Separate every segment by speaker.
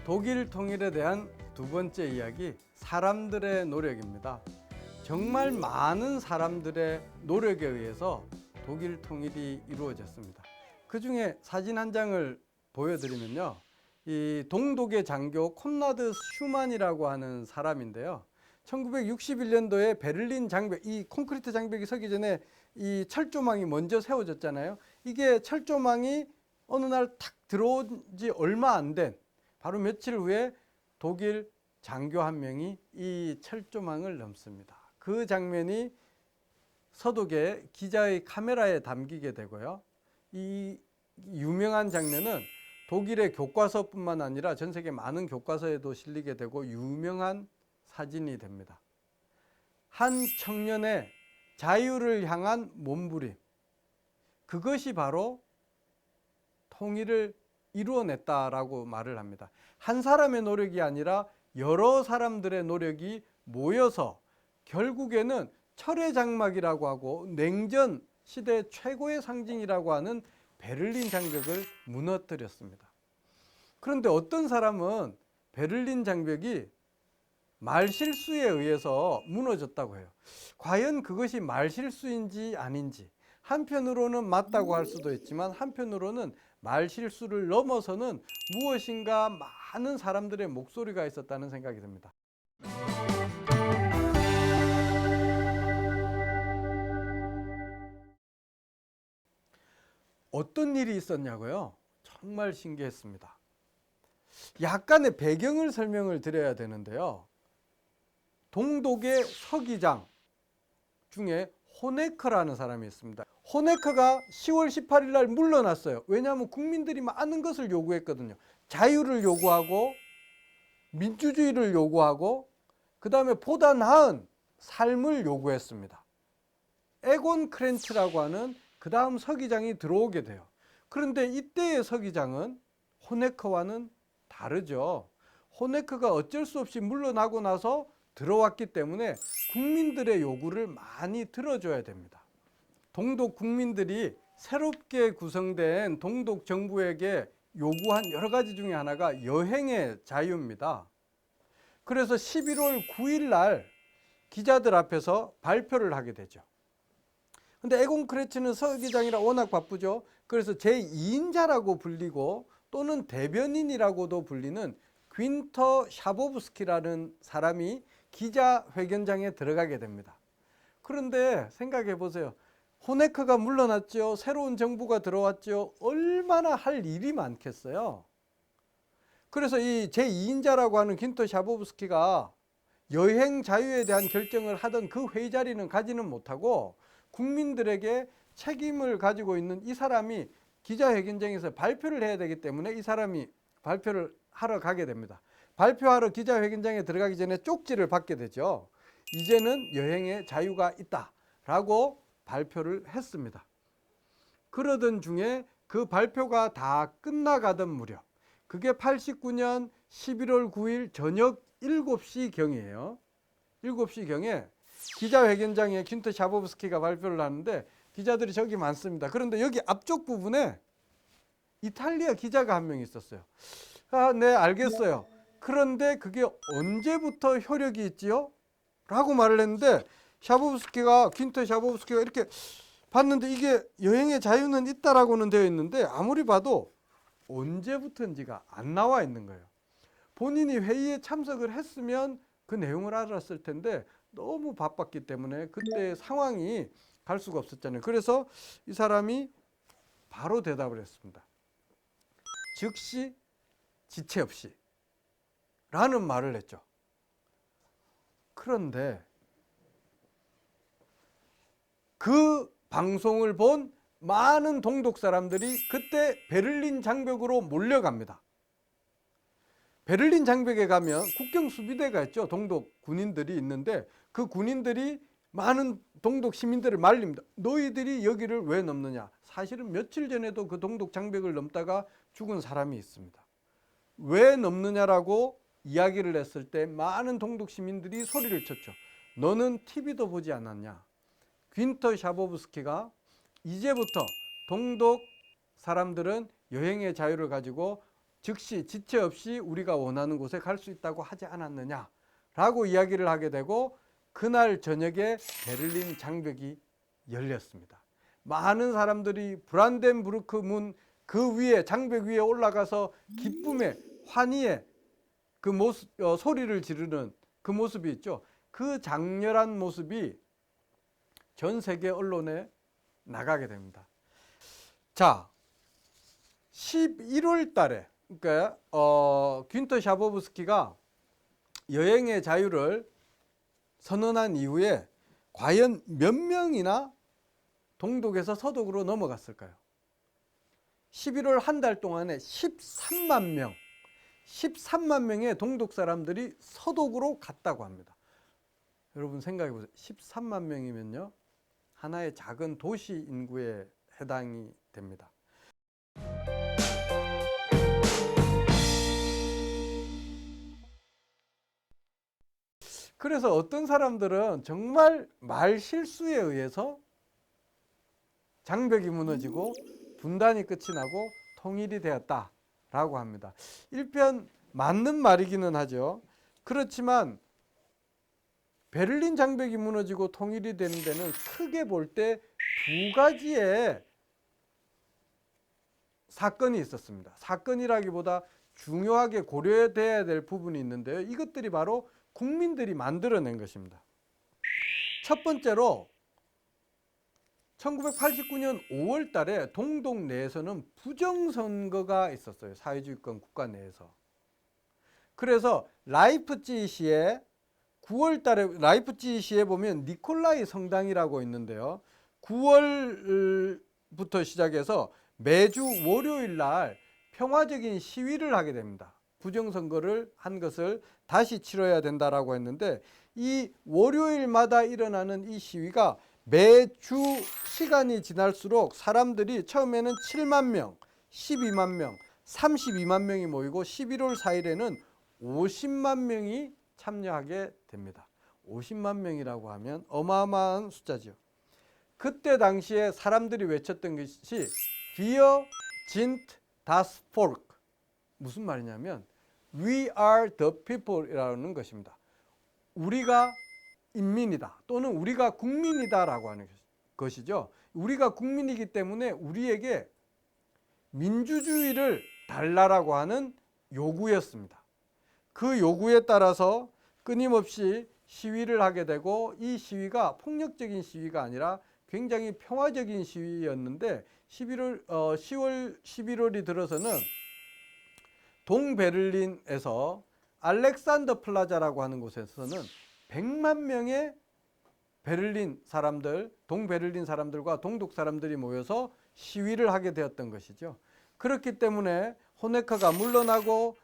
Speaker 1: 독일 통일에 대한 두 번째 이야기, 사람들의 노력입니다. 정말 많은 사람들의 노력에 의해서 독일 통일이 이루어졌습니다. 그 중에 사진 한 장을 보여드리면요. 이 동독의 장교 콘라드 슈만이라고 하는 사람인데요. 1961년도에 베를린 장벽, 이 콘크리트 장벽이 서기 전에 이 철조망이 먼저 세워졌잖아요. 이게 철조망이 어느 날 탁 들어온 지 얼마 안 된 바로 며칠 후에 독일 장교 한 명이 이 철조망을 넘습니다. 그 장면이 서독의 기자의 카메라에 담기게 되고요. 이 유명한 장면은 독일의 교과서뿐만 아니라 전 세계 많은 교과서에도 실리게 되고 유명한 사진이 됩니다. 한 청년의 자유를 향한 몸부림, 그것이 바로 통일을 이루어냈다라고 말을 합니다. 한 사람의 노력이 아니라 여러 사람들의 노력이 모여서 결국에는 철의 장막이라고 하고 냉전 시대 최고의 상징이라고 하는 베를린 장벽을 무너뜨렸습니다. 그런데 어떤 사람은 베를린 장벽이 말실수에 의해서 무너졌다고 해요. 과연 그것이 말실수인지 아닌지, 한편으로는 맞다고 할 수도 있지만 한편으로는 말실수를 넘어서는 무엇인가 많은 사람들의 목소리가 있었다는 생각이 듭니다. 어떤 일이 있었냐고요? 정말 신기했습니다. 약간의 배경을 설명을 드려야 되는데요. 동독의 서기장 중에 호네커라는 사람이 있습니다. 호네커가 10월 18일 날 물러났어요. 왜냐하면 국민들이 많은 것을 요구했거든요. 자유를 요구하고 민주주의를 요구하고 그 다음에 보다 나은 삶을 요구했습니다. 에곤 크렌츠라고 하는 그 다음 서기장이 들어오게 돼요. 그런데 이때의 서기장은 호네커와는 다르죠. 호네커가 어쩔 수 없이 물러나고 나서 들어왔기 때문에 국민들의 요구를 많이 들어줘야 됩니다. 동독 국민들이 새롭게 구성된 동독 정부에게 요구한 여러 가지 중에 하나가 여행의 자유입니다. 그래서 11월 9일 날 기자들 앞에서 발표를 하게 되죠. 근데 에곤 크레츠는 서기장이라 워낙 바쁘죠. 그래서 제2인자라고 불리고 또는 대변인이라고도 불리는 귄터 샤보브스키라는 사람이 기자회견장에 들어가게 됩니다. 그런데 생각해 보세요. 호네커가 물러났죠. 새로운 정부가 들어왔죠. 얼마나 할 일이 많겠어요. 그래서 이 제2인자라고 하는 귄터 샤보브스키가 여행 자유에 대한 결정을 하던 그 회의 자리는 가지는 못하고 국민들에게 책임을 가지고 있는 이 사람이 기자회견장에서 발표를 해야 되기 때문에 이 사람이 발표를 하러 가게 됩니다. 발표하러 기자회견장에 들어가기 전에 쪽지를 받게 되죠. 이제는 여행의 자유가 있다라고 발표를 했습니다. 그러던 중에 그 발표가 다 끝나가던 무렵, 그게 89년 11월 9일 저녁 7시경이에요. 7시경에 기자회견장에 귄터 샤보브스키가 발표를 하는데 기자들이 저기 많습니다. 그런데 여기 앞쪽 부분에 이탈리아 기자가 한 명 있었어요. 아, 네, 알겠어요. 그런데 그게 언제부터 효력이 있지요? 라고 말을 했는데 귄터 샤보브스키가 이렇게 봤는데 이게 여행의 자유는 있다라고는 되어 있는데 아무리 봐도 언제부터인지가 안 나와 있는 거예요. 본인이 회의에 참석을 했으면 그 내용을 알았을 텐데 너무 바빴기 때문에 그때 상황이 갈 수가 없었잖아요. 그래서 이 사람이 바로 대답을 했습니다. 즉시 지체 없이 라는 말을 했죠. 그런데 그 방송을 본 많은 동독 사람들이 그때 베를린 장벽으로 몰려갑니다. 베를린 장벽에 가면 국경 수비대가 있죠. 동독 군인들이 있는데 그 군인들이 많은 동독 시민들을 말립니다. 너희들이 여기를 왜 넘느냐. 사실은 며칠 전에도 그 동독 장벽을 넘다가 죽은 사람이 있습니다. 왜 넘느냐라고 이야기를 했을 때 많은 동독 시민들이 소리를 쳤죠. 너는 TV도 보지 않았냐. 귄터 샤보브스키가 이제부터 동독 사람들은 여행의 자유를 가지고 즉시 지체 없이 우리가 원하는 곳에 갈 수 있다고 하지 않았느냐라고 이야기를 하게 되고, 그날 저녁에 베를린 장벽이 열렸습니다. 많은 사람들이 브란덴부르크 문 그 위에, 장벽 위에 올라가서 기쁨의, 환희의 그 모습, 소리를 지르는 그 모습이 있죠. 그 장렬한 모습이 전 세계 언론에 나가게 됩니다. 자, 11월 달에, 그러니까 귄터 샤보브스키가 여행의 자유를 선언한 이후에 과연 몇 명이나 동독에서 서독으로 넘어갔을까요? 11월 한 달 동안에 13만 명, 13만 명의 동독 사람들이 서독으로 갔다고 합니다. 여러분 생각해 보세요. 13만 명이면요, 하나의 작은 도시 인구에 해당이 됩니다. 그래서 어떤 사람들은 정말 말 실수에 의해서 장벽이 무너지고 분단이 끝이 나고 통일이 되었다라고 합니다. 일편 맞는 말이기는 하죠. 그렇지만 베를린 장벽이 무너지고 통일이 되는 데는 크게 볼 때 두 가지의 사건이 있었습니다. 사건이라기보다 중요하게 고려돼야 될 부분이 있는데요. 이것들이 바로 국민들이 만들어낸 것입니다. 첫 번째로 1989년 5월 달에 동독 내에서는 부정선거가 있었어요. 사회주의권 국가 내에서. 그래서 라이프치히에 9월 달에, 라이프치히에 보면 니콜라이 성당이라고 있는데요. 9월부터 시작해서 매주 월요일 날 평화적인 시위를 하게 됩니다. 부정선거를 한 것을 다시 치러야 된다라고 했는데, 이 월요일마다 일어나는 이 시위가 매주 시간이 지날수록 사람들이 처음에는 7만 명, 12만 명, 32만 명이 모이고 11월 4일에는 50만 명이 참여하게 됩니다. 50만 명이라고 하면 어마어마한 숫자죠. 그때 당시에 사람들이 외쳤던 것이 Wir sind das Volk. 무슨 말이냐면 We are the people이라는 것입니다. 우리가 인민이다, 또는 우리가 국민이다라고 하는 것이죠. 우리가 국민이기 때문에 우리에게 민주주의를 달라라고 하는 요구였습니다. 그 요구에 따라서 끊임없이 시위를 하게 되고, 이 시위가 폭력적인 시위가 아니라 굉장히 평화적인 시위였는데, 10월, 11월이 들어서는 동베를린에서 알렉산더 플라자라고 하는 곳에서는 100만 명의 베를린 사람들, 동베를린 사람들과 동독 사람들이 모여서 시위를 하게 되었던 것이죠. 그렇기 때문에 호네커가 물러나고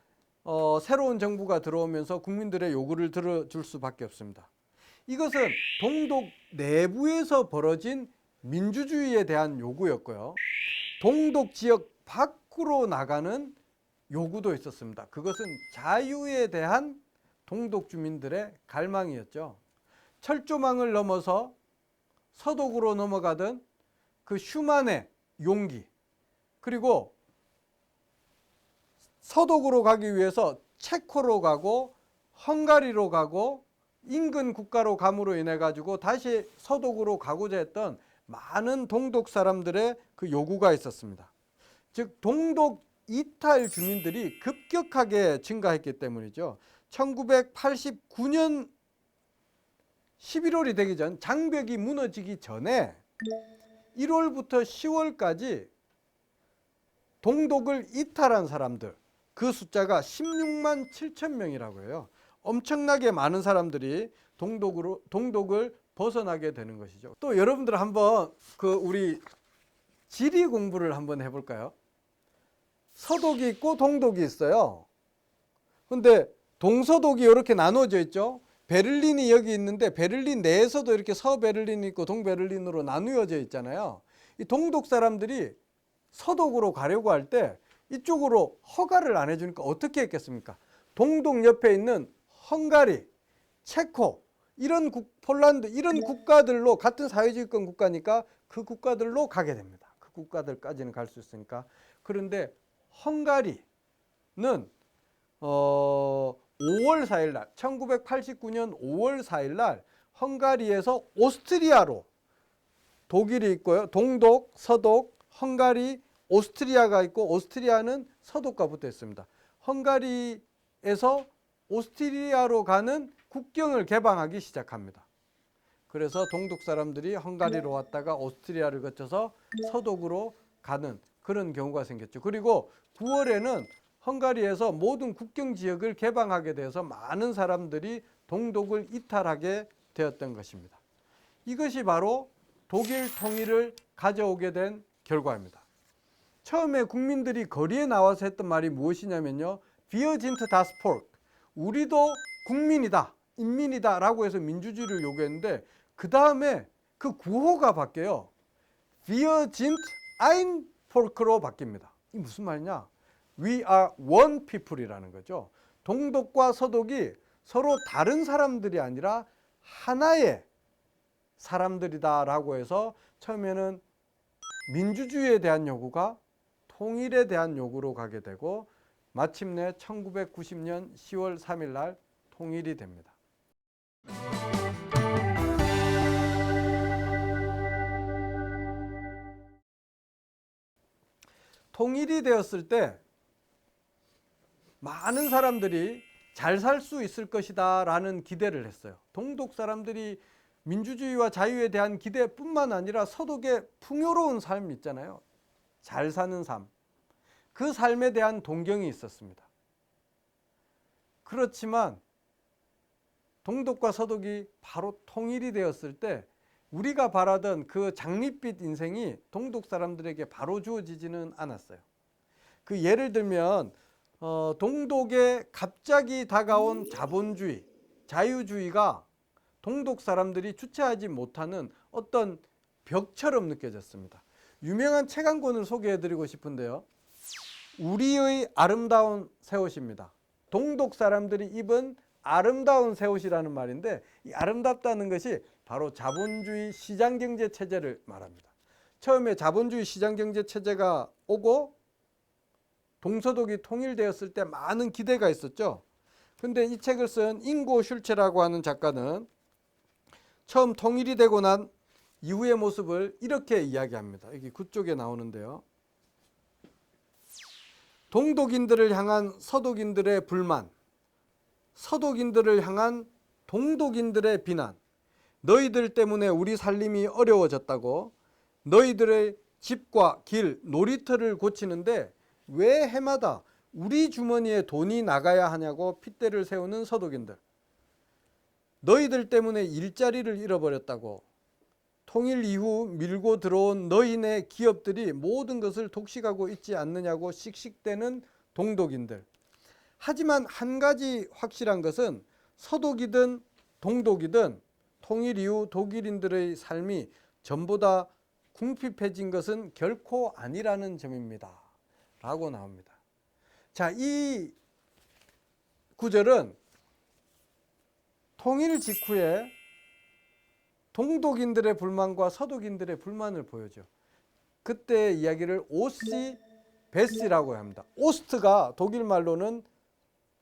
Speaker 1: 새로운 정부가 들어오면서 국민들의 요구를 들어줄 수밖에 없습니다. 이것은 동독 내부에서 벌어진 민주주의에 대한 요구였고요. 동독 지역 밖으로 나가는 요구도 있었습니다. 그것은 자유에 대한 동독 주민들의 갈망이었죠. 철조망을 넘어서 서독으로 넘어가던 그 슈만의 용기, 그리고 서독으로 가기 위해서 체코로 가고 헝가리로 가고 인근 국가로 감으로 인해 가지고 다시 서독으로 가고자 했던 많은 동독 사람들의 그 요구가 있었습니다. 즉 동독 이탈 주민들이 급격하게 증가했기 때문이죠. 1989년 11월이 되기 전, 장벽이 무너지기 전에 1월부터 10월까지 동독을 이탈한 사람들, 그 숫자가 16만 7천 명이라고 해요. 엄청나게 많은 사람들이 동독을 벗어나게 되는 것이죠. 또 여러분들 한번 우리 지리 공부를 한번 해볼까요? 서독이 있고 동독이 있어요. 근데 동서독이 이렇게 나눠져 있죠. 베를린이 여기 있는데 베를린 내에서도 이렇게 서베를린이 있고 동베를린으로 나누어져 있잖아요. 이 동독 사람들이 서독으로 가려고 할 때 이쪽으로 허가를 안 해주니까 어떻게 했겠습니까? 동독 옆에 있는 헝가리, 체코, 폴란드 이런 국가들로, 같은 사회주의권 국가니까 그 국가들로 가게 됩니다. 그 국가들까지는 갈 수 있으니까. 그런데 헝가리, 5월 4일 날 1989년 5월 4일 날 헝가리에서 오스트리아로 독일이 있고요. 동독, 서독, 헝가리, 오스트리아가 있고 오스트리아는 서독과 붙어 있습니다. 헝가리에서 오스트리아로 가는 국경을 개방하기 시작합니다. 그래서 동독 사람들이 헝가리로 왔다가 오스트리아를 거쳐서 서독으로 가는 그런 경우가 생겼죠. 그리고 9월에는 헝가리에서 모든 국경 지역을 개방하게 돼서 많은 사람들이 동독을 이탈하게 되었던 것입니다. 이것이 바로 독일 통일을 가져오게 된 결과입니다. 처음에 국민들이 거리에 나와서 했던 말이 무엇이냐면요. Wir sind das Volk. 우리도 국민이다, 인민이다 라고 해서 민주주의를 요구했는데 그 다음에 그 구호가 바뀌어요. Wir sind ein Volk로 바뀝니다. 이 무슨 말이냐? We are one people이라는 거죠. 동독과 서독이 서로 다른 사람들이 아니라 하나의 사람들이다라고 해서 처음에는 민주주의에 대한 요구가 통일에 대한 요구로 가게 되고 마침내 1990년 10월 3일 날 통일이 됩니다. 통일이 되었을 때 많은 사람들이 잘 살 수 있을 것이다 라는 기대를 했어요. 동독 사람들이 민주주의와 자유에 대한 기대뿐만 아니라 서독의 풍요로운 삶 있잖아요. 잘 사는 삶. 그 삶에 대한 동경이 있었습니다. 그렇지만 동독과 서독이 바로 통일이 되었을 때 우리가 바라던 그 장밋빛 인생이 동독 사람들에게 바로 주어지지는 않았어요. 그 예를 들면 동독에 갑자기 다가온 자본주의, 자유주의가 동독 사람들이 주체하지 못하는 어떤 벽처럼 느껴졌습니다. 유명한 책 한 권을 소개해드리고 싶은데요. 우리의 아름다운 새 옷입니다. 동독 사람들이 입은 아름다운 새 옷이라는 말인데 이 아름답다는 것이 바로 자본주의 시장경제 체제를 말합니다. 처음에 자본주의 시장경제 체제가 오고 동서독이 통일되었을 때 많은 기대가 있었죠. 근데 이 책을 쓴 잉고 슐체라고 하는 작가는 처음 통일이 되고 난 이후의 모습을 이렇게 이야기합니다. 여기 9쪽에 나오는데요. 동독인들을 향한 서독인들의 불만, 서독인들을 향한 동독인들의 비난, 너희들 때문에 우리 살림이 어려워졌다고, 너희들의 집과 길, 놀이터를 고치는데 왜 해마다 우리 주머니에 돈이 나가야 하냐고 핏대를 세우는 서독인들, 너희들 때문에 일자리를 잃어버렸다고, 통일 이후 밀고 들어온 너희네 기업들이 모든 것을 독식하고 있지 않느냐고 씩씩대는 동독인들. 하지만 한 가지 확실한 것은 서독이든 동독이든 통일 이후 독일인들의 삶이 전보다 궁핍해진 것은 결코 아니라는 점입니다. 라고 나옵니다. 자, 이 구절은 통일 직후에 동독인들의 불만과 서독인들의 불만을 보여줘. 그때 이야기를 오시 베시라고 합니다. 오스트가 독일 말로는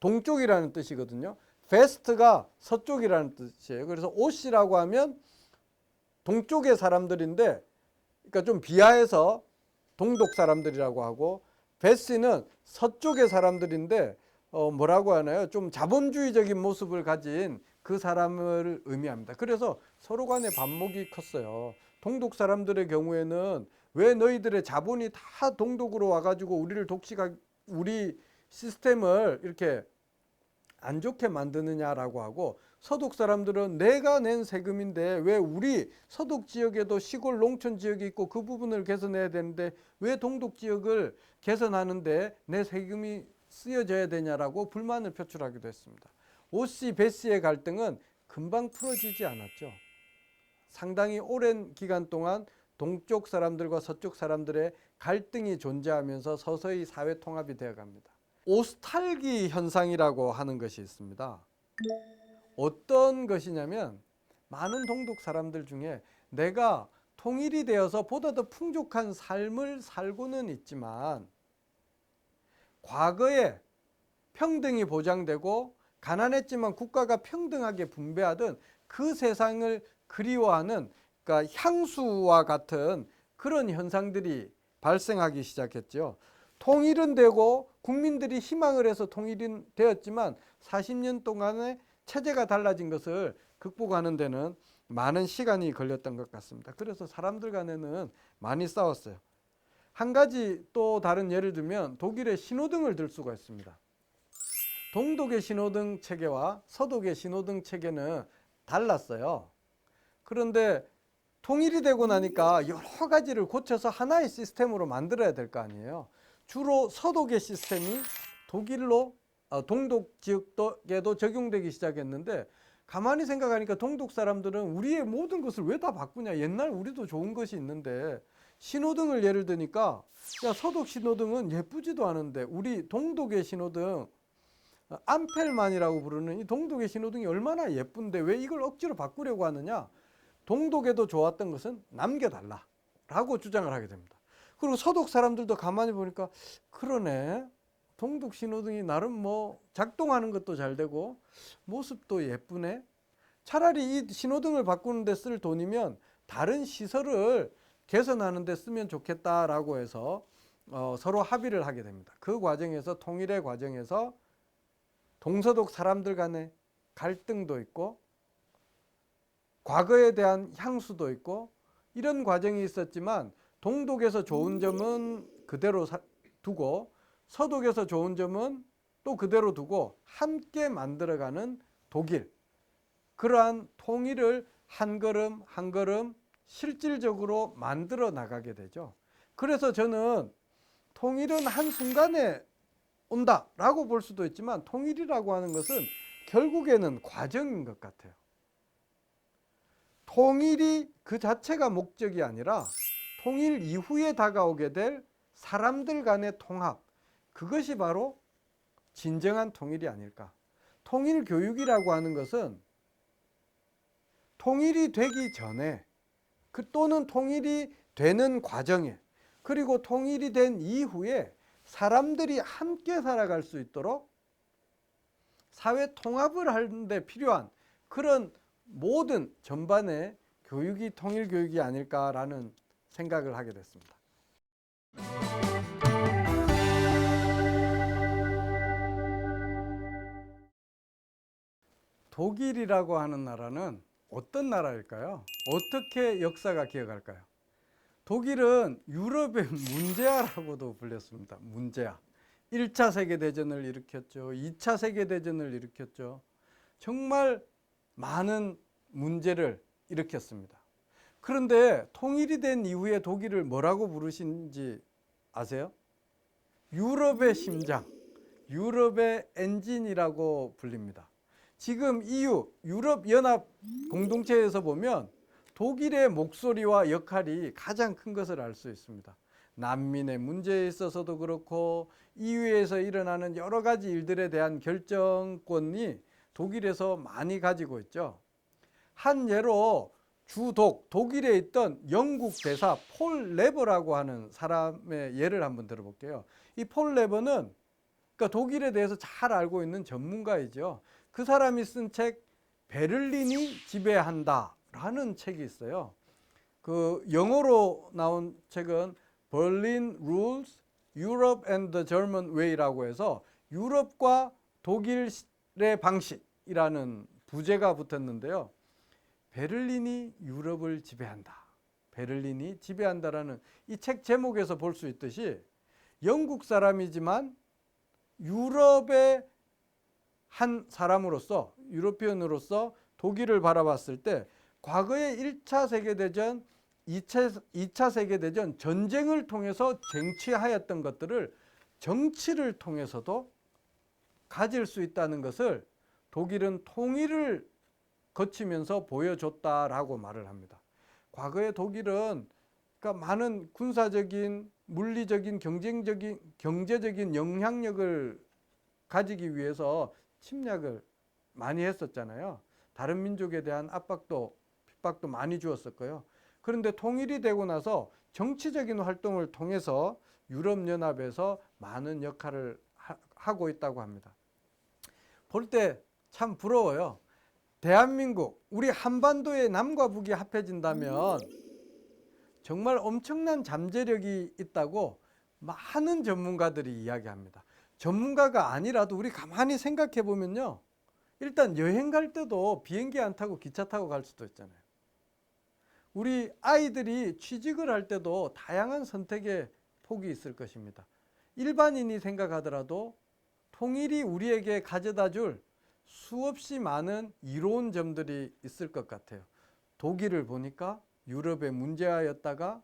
Speaker 1: 동쪽이라는 뜻이거든요. 베스트가 서쪽이라는 뜻이에요. 그래서 오시라고 하면 동쪽의 사람들인데, 그러니까 좀 비하해서 동독 사람들이라고 하고, 베시는 서쪽의 사람들인데 뭐라고 하나요? 좀 자본주의적인 모습을 가진 그 사람을 의미합니다. 그래서 서로 간에 반목이 컸어요. 동독 사람들의 경우에는 왜 너희들의 자본이 다 동독으로 와가지고 우리를 우리 시스템을 이렇게 안 좋게 만드느냐라고 하고, 서독 사람들은 내가 낸 세금인데 왜 우리 서독 지역에도 시골 농촌 지역이 있고 그 부분을 개선해야 되는데 왜 동독 지역을 개선하는데 내 세금이 쓰여져야 되냐라고 불만을 표출하기도 했습니다. 오씨 베시의 갈등은 금방 풀어지지 않았죠. 상당히 오랜 기간 동안 동쪽 사람들과 서쪽 사람들의 갈등이 존재하면서 서서히 사회 통합이 되어 갑니다. 오스탈기 현상이라고 하는 것이 있습니다. 어떤 것이냐면 많은 동독 사람들 중에 내가 통일이 되어서 보다 더 풍족한 삶을 살고는 있지만 과거에 평등이 보장되고 가난했지만 국가가 평등하게 분배하던 그 세상을 그리워하는, 그러니까 향수와 같은 그런 현상들이 발생하기 시작했죠. 통일은 되고 국민들이 희망을 해서 통일은 되었지만 40년 동안의 체제가 달라진 것을 극복하는 데는 많은 시간이 걸렸던 것 같습니다. 그래서 사람들 간에는 많이 싸웠어요. 한 가지 또 다른 예를 들면 독일의 신호등을 들 수가 있습니다. 동독의 신호등 체계와 서독의 신호등 체계는 달랐어요. 그런데 통일이 되고 나니까 여러 가지를 고쳐서 하나의 시스템으로 만들어야 될 거 아니에요. 주로 서독의 시스템이 독일로 동독 지역에도 적용되기 시작했는데, 가만히 생각하니까 동독 사람들은 우리의 모든 것을 왜 다 바꾸냐, 옛날 우리도 좋은 것이 있는데. 신호등을 예를 드니까, 야, 서독 신호등은 예쁘지도 않은데 우리 동독의 신호등, 암펠만이라고 부르는 이 동독의 신호등이 얼마나 예쁜데 왜 이걸 억지로 바꾸려고 하느냐. 동독에도 좋았던 것은 남겨달라 라고 주장을 하게 됩니다. 그리고 서독 사람들도 가만히 보니까 그러네, 동독 신호등이 나름 뭐 작동하는 것도 잘 되고 모습도 예쁘네, 차라리 이 신호등을 바꾸는 데 쓸 돈이면 다른 시설을 개선하는 데 쓰면 좋겠다라고 해서 서로 합의를 하게 됩니다. 그 과정에서, 통일의 과정에서 동서독 사람들 간의 갈등도 있고 과거에 대한 향수도 있고 이런 과정이 있었지만, 동독에서 좋은 점은 그대로 두고 서독에서 좋은 점은 또 그대로 두고 함께 만들어가는 독일, 그러한 통일을 한 걸음 한 걸음 실질적으로 만들어 나가게 되죠. 그래서 저는 통일은 한순간에 온다라고 볼 수도 있지만, 통일이라고 하는 것은 결국에는 과정인 것 같아요. 통일이 그 자체가 목적이 아니라 통일 이후에 다가오게 될 사람들 간의 통합, 그것이 바로 진정한 통일이 아닐까. 통일 교육이라고 하는 것은 통일이 되기 전에, 또는 통일이 되는 과정에, 그리고 통일이 된 이후에 사람들이 함께 살아갈 수 있도록 사회 통합을 하는데 필요한 그런 모든 전반의 교육이 통일 교육이 아닐까라는 생각을 하게 됐습니다. 독일이라고 하는 나라는 어떤 나라일까요? 어떻게 역사가 기억할까요? 독일은 유럽의 문제아라고도 불렸습니다. 문제아. 1차 세계대전을 일으켰죠. 2차 세계대전을 일으켰죠. 정말 많은 문제를 일으켰습니다. 그런데 통일이 된 이후에 독일을 뭐라고 부르신지 아세요? 유럽의 심장, 유럽의 엔진이라고 불립니다. 지금 EU, 유럽연합 공동체에서 보면 독일의 목소리와 역할이 가장 큰 것을 알 수 있습니다. 난민의 문제에 있어서도 그렇고 EU에서 일어나는 여러 가지 일들에 대한 결정권이 독일에서 많이 가지고 있죠. 한 예로 독일에 있던 영국 대사 폴 레버라고 하는 사람의 예를 한번 들어볼게요. 이 폴 레버는, 그러니까 독일에 대해서 잘 알고 있는 전문가이죠. 그 사람이 쓴 책 베를린이 지배한다 라는 책이 있어요. 그 영어로 나온 책은 Berlin Rules Europe and the German Way라고 해서 유럽과 독일의 방식이라는 부제가 붙었는데요. 베를린이 유럽을 지배한다, 베를린이 지배한다라는 이 책 제목에서 볼 수 있듯이, 영국 사람이지만 유럽의 한 사람으로서, 유로피언으로서 독일을 바라봤을 때 과거의 1차 세계대전, 2차 세계대전 전쟁을 통해서 쟁취하였던 것들을 정치를 통해서도 가질 수 있다는 것을 독일은 통일을 거치면서 보여줬다라고 말을 합니다. 과거의 독일은, 그러니까 많은 군사적인, 물리적인, 경제적인 영향력을 가지기 위해서 침략을 많이 했었잖아요. 다른 민족에 대한 압박도, 핍박도 많이 주었었고요. 그런데 통일이 되고 나서 정치적인 활동을 통해서 유럽연합에서 많은 역할을 하고 있다고 합니다. 볼 때 참 부러워요. 대한민국, 우리 한반도의 남과 북이 합해진다면 정말 엄청난 잠재력이 있다고 많은 전문가들이 이야기합니다. 전문가가 아니라도 우리 가만히 생각해 보면요. 일단 여행 갈 때도 비행기 안 타고 기차 타고 갈 수도 있잖아요. 우리 아이들이 취직을 할 때도 다양한 선택의 폭이 있을 것입니다. 일반인이 생각하더라도 통일이 우리에게 가져다 줄 수없이 많은 이로운 점들이 있을 것 같아요. 독일을 보니까 유럽의 문제아였다가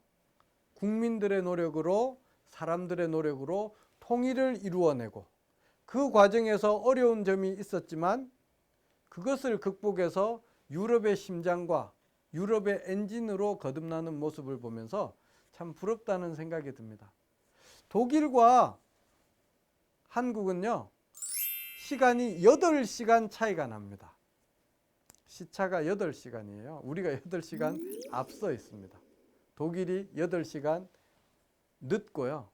Speaker 1: 국민들의 노력으로, 사람들의 노력으로 통일을 이루어내고, 그 과정에서 어려운 점이 있었지만 그것을 극복해서 유럽의 심장과 유럽의 엔진으로 거듭나는 모습을 보면서 참 부럽다는 생각이 듭니다. 독일과 한국은요, 시간이 8시간 차이가 납니다. 시차가 8시간이에요. 우리가 8시간 앞서 있습니다. 독일이 8시간 늦고요.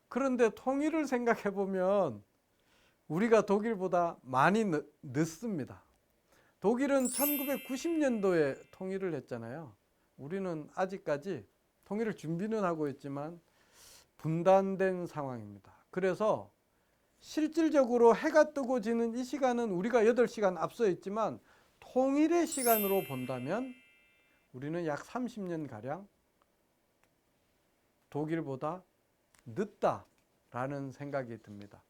Speaker 1: 그런데 통일을 생각해 보면 우리가 독일보다 많이 늦습니다. 독일은 1990년도에 통일을 했잖아요. 우리는 아직까지 통일을 준비는 하고 있지만 분단된 상황입니다. 그래서 실질적으로 해가 뜨고 지는 이 시간은 우리가 8시간 앞서 있지만 통일의 시간으로 본다면 우리는 약 30년가량 독일보다 늦다라는 생각이 듭니다.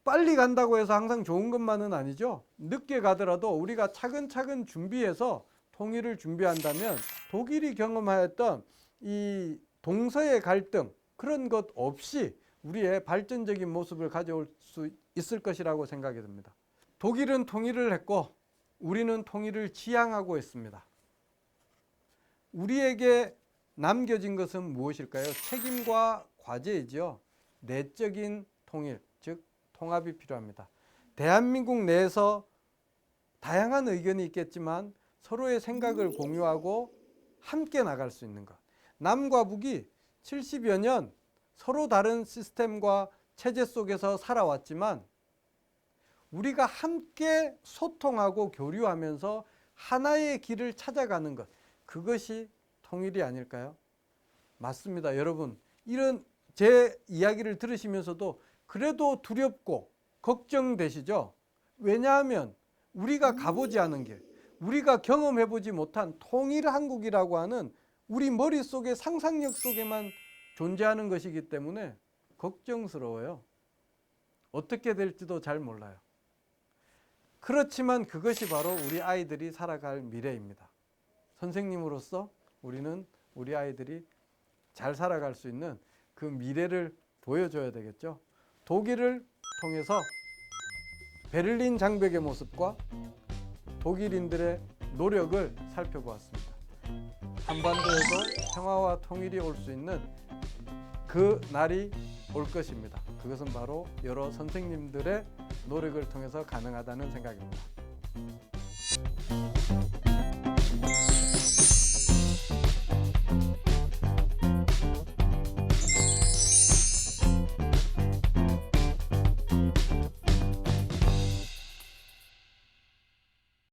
Speaker 1: 빨리 간다고 해서 항상 좋은 것만은 아니죠. 늦게 가더라도 우리가 차근차근 준비해서 통일을 준비한다면 독일이 경험하였던 이 동서의 갈등, 그런 것 없이 우리의 발전적인 모습을 가져올 수 있을 것이라고 생각이 듭니다. 독일은 통일을 했고 우리는 통일을 지향하고 있습니다. 우리에게 남겨진 것은 무엇일까요? 책임과 과제이죠. 내적인 통일, 즉 통합이 필요합니다. 대한민국 내에서 다양한 의견이 있겠지만 서로의 생각을 공유하고 함께 나갈 수 있는 것. 남과 북이 70여 년 서로 다른 시스템과 체제 속에서 살아왔지만 우리가 함께 소통하고 교류하면서 하나의 길을 찾아가는 것, 그것이 통일이 아닐까요? 맞습니다. 여러분, 이런 제 이야기를 들으시면서도 그래도 두렵고 걱정되시죠? 왜냐하면 우리가 가보지 않은 길, 우리가 경험해보지 못한 통일한국이라고 하는 우리 머릿속의 상상력 속에만 존재하는 것이기 때문에 걱정스러워요. 어떻게 될지도 잘 몰라요. 그렇지만 그것이 바로 우리 아이들이 살아갈 미래입니다. 선생님으로서 우리는 우리 아이들이 잘 살아갈 수 있는 그 미래를 보여줘야 되겠죠. 독일을 통해서 베를린 장벽의 모습과 독일인들의 노력을 살펴보았습니다. 한반도에도 평화와 통일이 올 수 있는 그 날이 올 것입니다. 그것은 바로 여러 선생님들의 노력을 통해서 가능하다는 생각입니다.